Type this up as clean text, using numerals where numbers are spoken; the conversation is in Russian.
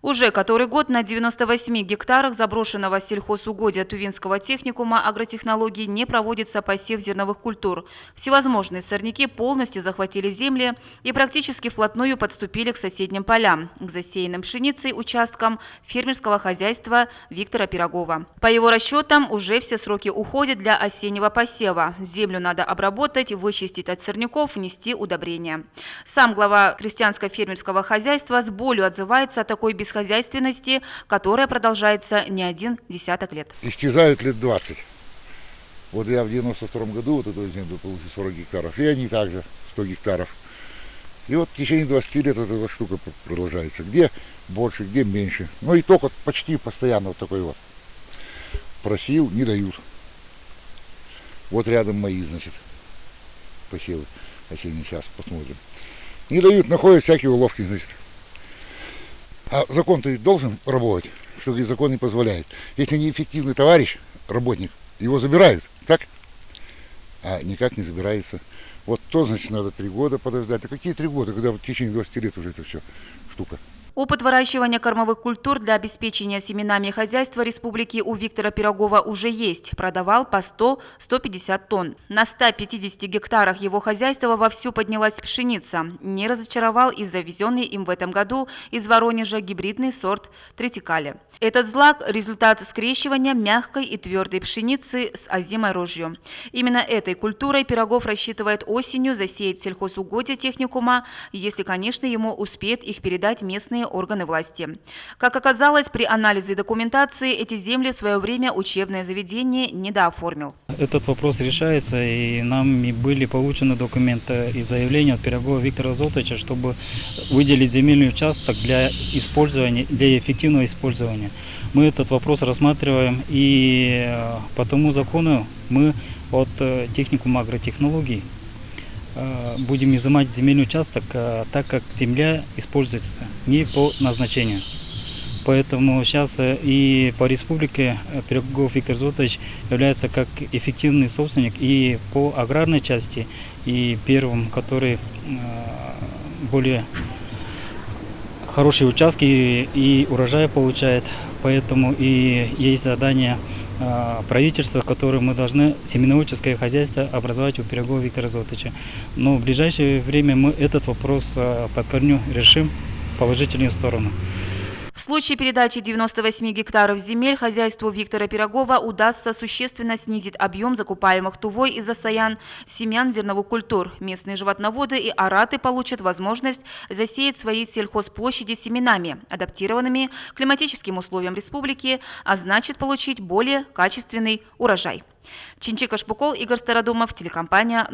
Уже который год на 98 гектарах заброшенного сельхозугодия Тувинского техникума агротехнологий не проводится посев зерновых культур. Всевозможные сорняки полностью захватили земли и практически вплотную подступили к соседним полям, к засеянным пшеницей участкам фермерского хозяйства Виктора Пирогова. По его расчетам, уже все сроки уходят для осеннего посева. Землю надо обработать, вычистить от сорняков, внести удобрения. Сам глава крестьянско-фермерского хозяйства с болью отзывается о такой бесхозяйственности, которая продолжается не один десяток лет. Истязают лет 20. Вот я в 92 году вот эту землю получил 40 гектаров, и они также 100 гектаров. И вот в течение 20 лет вот эта штука продолжается. Где больше, где меньше. Ну и только почти постоянно вот такой вот. Просил, не дают. Вот рядом мои, значит, посевы осенние, сейчас посмотрим. Не дают, находят всякие уловки, значит. А закон-то ведь должен работать, что закон не позволяет. Если неэффективный товарищ, работник, его забирают, так? А никак не забирается. Вот то, значит, надо 3 года подождать. А какие 3 года, когда в течение 20 лет уже это все штука? Опыт выращивания кормовых культур для обеспечения семенами хозяйства республики у Виктора Пирогова уже есть. Продавал по 100-150 тонн. На 150 гектарах его хозяйства вовсю поднялась пшеница. Не разочаровал и завезенный им в этом году из Воронежа гибридный сорт Тритикали. Этот злак – результат скрещивания мягкой и твердой пшеницы с озимой рожью. Именно этой культурой Пирогов рассчитывает осенью засеять сельхозугодия техникума, если, конечно, ему успеет их передать местные органы власти. Как оказалось, при анализе документации эти земли в свое время учебное заведение недооформил. Этот вопрос решается, и нам были получены документы и заявления от Пирогова Виктора Золотовича, чтобы выделить земельный участок для использования, для эффективного использования. Мы этот вопрос рассматриваем, и по тому закону мы от техникума агротехнологий будем изымать земельный участок, так как земля используется не по назначению. Поэтому сейчас и по республике Пирогов Виктор Золотович является как эффективный собственник и по аграрной части, и первым, который более хорошие участки и урожай получает. Поэтому и есть задание правительства, которое мы должны семеноводческое хозяйство образовать у Пирогова Виктора Золотовича. Но в ближайшее время мы этот вопрос под корню решим в положительную сторону. В случае передачи 98 гектаров земель хозяйству Виктора Пирогова удастся существенно снизить объем закупаемых Тувой из Асаян семян зерновых культур. Местные животноводы и араты получат возможность засеять свои сельхозплощади семенами, адаптированными к климатическим условиям республики, а значит получить более качественный урожай. Чинчик Ашпукол, Игорь Стародумов, телекомпания